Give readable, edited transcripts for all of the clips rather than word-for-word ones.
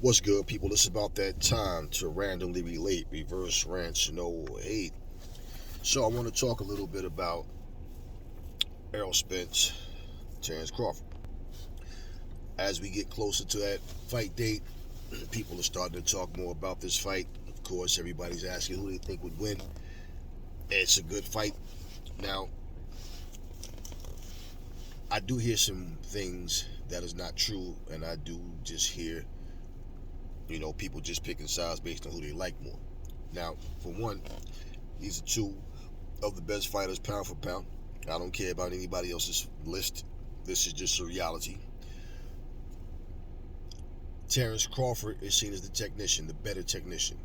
What's good, people? It's about that time to randomly relate, reverse rants, no hate. So I want to talk a little bit about Errol Spence, Terrence Crawford. As we get closer to that fight date, people are starting to talk more about this fight. Of course, everybody's asking who they think would win. It's a good fight. Now, I do hear some things that is not true, and I do just hear, people just picking sides based on who they like more. Now, for one, these are two of the best fighters pound for pound. I don't care about anybody else's list. This is just a reality. Terrence Crawford is seen as the technician, the better technician.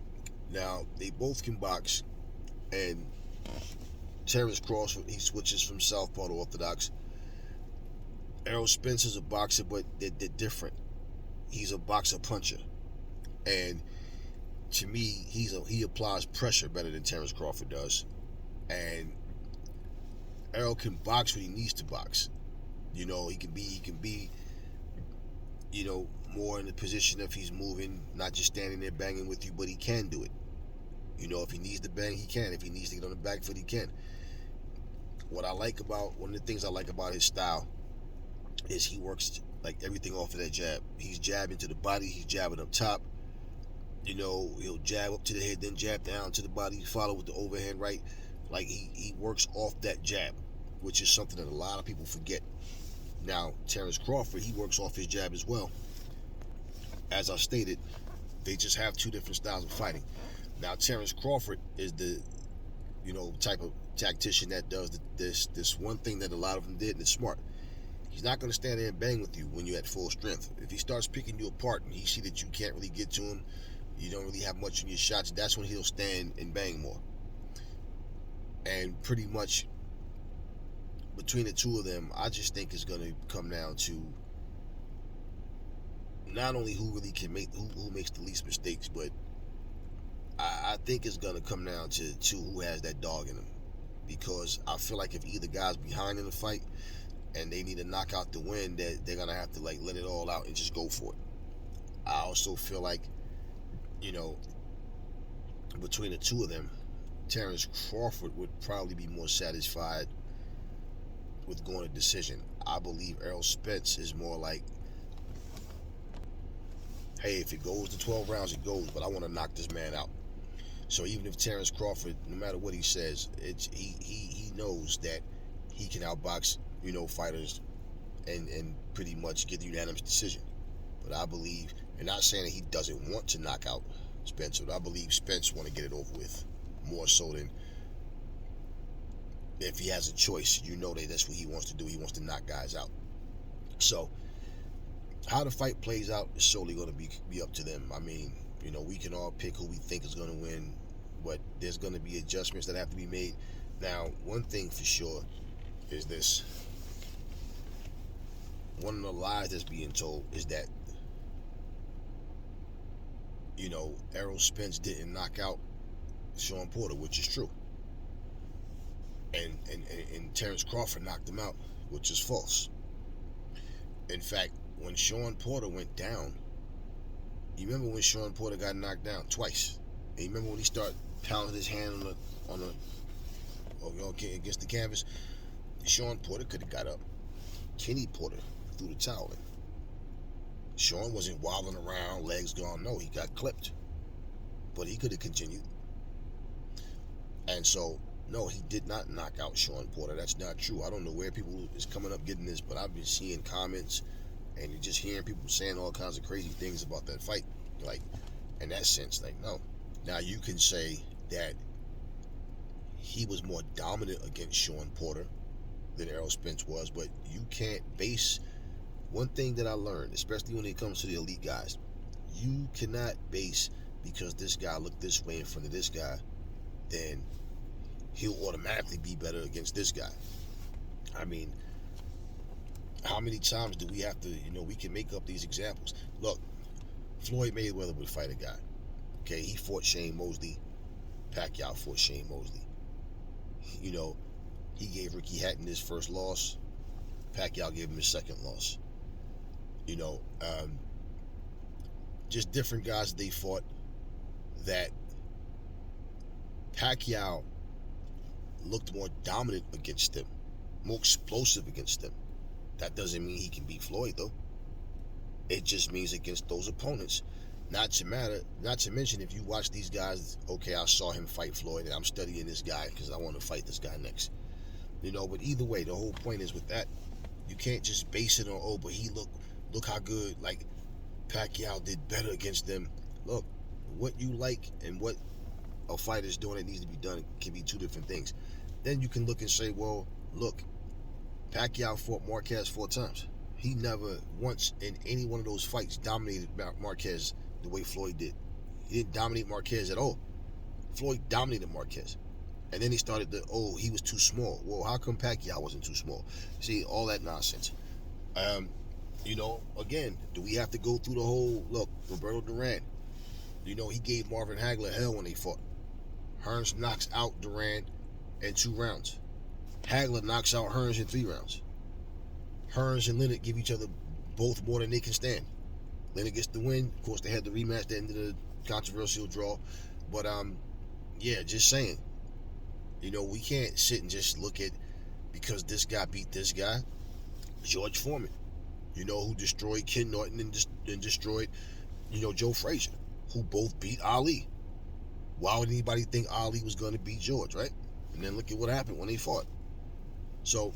Now, they both can box, and Terrence Crawford, he switches from southpaw to orthodox. Errol Spence is a boxer, but they're different. He's a boxer puncher, and to me, he applies pressure better than Terrence Crawford does. And Errol can box when he needs to box. He can be more in the position if he's moving, not just standing there banging with you, but he can do it. If he needs to bang, he can. If he needs to get on the back foot, he can. One of the things I like about his style is he works like everything off of that jab. He's jabbing to the body, he's jabbing up top. He'll jab up to the head, then jab down to the body, follow with the overhand right. Like he works off that jab, which is something that a lot of people forget. Now, Terrence Crawford, he works off his jab as well. As I stated, they just have two different styles of fighting. Now, Terrence Crawford is the, type of tactician that does this one thing that a lot of them did, and it's smart. He's not going to stand there and bang with you when you're at full strength. If he starts picking you apart and he see that you can't really get to him, you don't really have much in your shots, that's when he'll stand and bang more. And pretty much between the two of them, I just think it's going to come down to not only who really can make who makes the least mistakes, but I think it's going to come down to who has that dog in them. Because I feel like if either guy's behind in the fight and they need a knockout to win, that they're going to have to let it all out and just go for it. I also feel like, between the two of them, Terrence Crawford would probably be more satisfied with going to decision. I believe Errol Spence is more like, hey, if it goes to 12 rounds, it goes, but I want to knock this man out. So even if Terrence Crawford, no matter what he says, he knows that he can outbox, fighters and pretty much get the unanimous decision. But I believe, and not saying that he doesn't want to knock out Spence, but I believe Spence want to get it over with more so than if he has a choice. That's what he wants to do. He wants to knock guys out. So how the fight plays out is solely going to be up to them. I mean, we can all pick who we think is going to win, but there's going to be adjustments that have to be made. Now, one thing for sure is this. One of the lies that's being told is that, Errol Spence didn't knock out Sean Porter, which is true. And Terrence Crawford knocked him out, which is false. In fact, when Sean Porter went down, you remember when Sean Porter got knocked down twice? And you remember when he started pounding his hand against the canvas? Sean Porter could have got up. Kenny Porter threw the towel in. Sean wasn't wobbling around, legs gone. No, he got clipped. But he could have continued. And so, no, he did not knock out Sean Porter. That's not true. I don't know where people is coming up getting this, but I've been seeing comments and just hearing people saying all kinds of crazy things about that fight. Like, in that sense, no. Now, you can say that he was more dominant against Sean Porter than Errol Spence was, but you can't base one thing that I learned, especially when it comes to the elite guys. You cannot base because this guy looked this way in front of this guy, then he'll automatically be better against this guy. I mean, how many times do we have to, we can make up these examples. Look, Floyd Mayweather would fight a guy. Okay, he fought Shane Mosley. Pacquiao fought Shane Mosley. He gave Ricky Hatton his first loss. Pacquiao gave him his second loss. just different guys that they fought, that Pacquiao looked more dominant against them, more explosive against them. That doesn't mean he can beat Floyd, though. It just means against those opponents. Not to mention, if you watch these guys, okay, I saw him fight Floyd, and I'm studying this guy because I want to fight this guy next. But either way, the whole point is with that, you can't just base it on, oh, but he look how good, like, Pacquiao did better against them. Look, what you like and what a fighter's doing that needs to be done can be two different things. Then you can look and say, well, look, Pacquiao fought Marquez 4 times. He never once in any one of those fights dominated Marquez the way Floyd did. He didn't dominate Marquez at all. Floyd dominated Marquez. And then he started he was too small. Well, how come Pacquiao wasn't too small? See, all that nonsense. Again, do we have to go through the whole, look, Roberto Duran, he gave Marvin Hagler hell when they fought. Hearns knocks out Duran in 2 rounds. Hagler knocks out Hearns in 3 rounds. Hearns and Leonard give each other both more than they can stand. Leonard gets the win. Of course, they had the rematch at the end of the controversial draw. But, just saying. We can't sit and just look at, because this guy beat this guy. George Foreman, who destroyed Ken Norton and destroyed, Joe Frazier, who both beat Ali. Why would anybody think Ali was going to beat George, right? And then look at what happened when they fought. So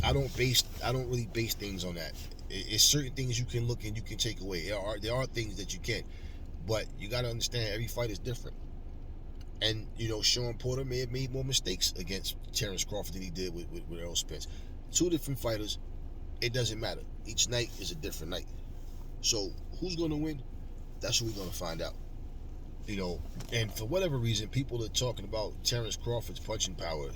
I don't really base things on that. It's certain things you can look and you can take away. There are things that you can, but you got to understand every fight is different. And Sean Porter may have made more mistakes against Terrence Crawford than he did with Errol Spence. 2 different fighters. It doesn't matter. Each night is a different night. So who's going to win? That's what we're going to find out. And for whatever reason, people are talking about Terrence Crawford's punching power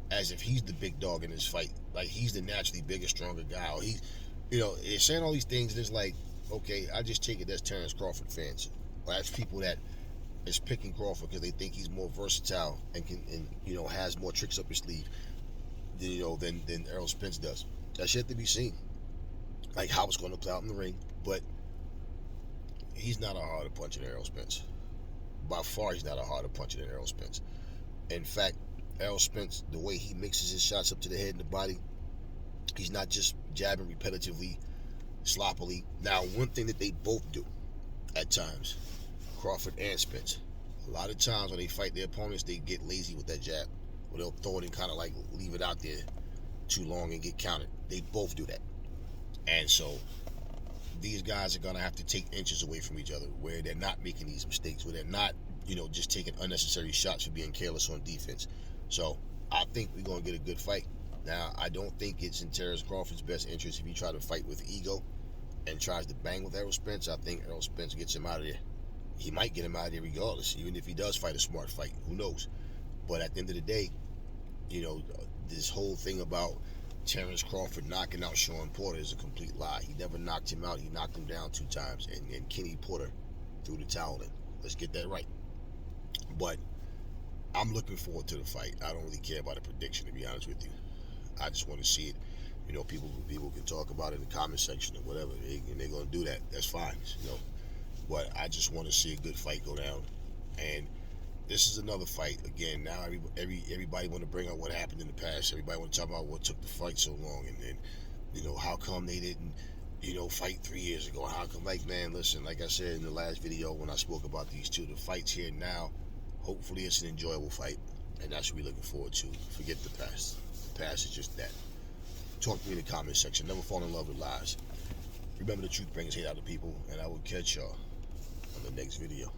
as if he's the big dog in this fight, like he's the naturally bigger, stronger guy. Or they're saying all these things, and it's like, okay, I just take it that's Terrence Crawford fans, or that's people that is picking Crawford because they think he's more versatile and has more tricks up his sleeve, than Errol Spence does. That's yet to be seen, like how it's going to play out in the ring. But he's not a harder puncher than Errol Spence. By far, he's not a harder puncher than Errol Spence. In fact, Errol Spence, the way he mixes his shots up to the head and the body, he's not just jabbing repetitively, sloppily. Now, one thing that they both do at times, Crawford and Spence, a lot of times when they fight their opponents, they get lazy with that jab, or they'll throw it and kind of like leave it out there too long and get counted. They both do that. And so these guys are going to have to take inches away from each other, where they're not making these mistakes, where they're not, just taking unnecessary shots for being careless on defense. So I think we're going to get a good fight. Now, I don't think it's in Terrence Crawford's best interest if he tries to fight with ego and tries to bang with Errol Spence. I think Errol Spence gets him out of there. He might get him out of there regardless, even if he does fight a smart fight. Who knows? But at the end of the day, this whole thing about Terrence Crawford knocking out Sean Porter is a complete lie. He never knocked him out. He knocked him down 2 times, and Kenny Porter threw the towel in. Let's get that right. But I'm looking forward to the fight. I don't really care about a prediction, to be honest with you. I just want to see it. People can talk about it in the comment section or whatever, and they're going to do that. That's fine, But I just want to see a good fight go down. And this is another fight. Again, now everybody want to bring up what happened in the past. Everybody want to talk about what took the fight so long, and how come they didn't, fight 3 years ago. How come, man, listen, like I said in the last video when I spoke about these two, the fight's here now. Hopefully it's an enjoyable fight, and that's what we're looking forward to. Forget the past. The past is just that. Talk to me in the comment section. Never fall in love with lies. Remember, the truth brings hate out of people, and I will catch y'all on the next video.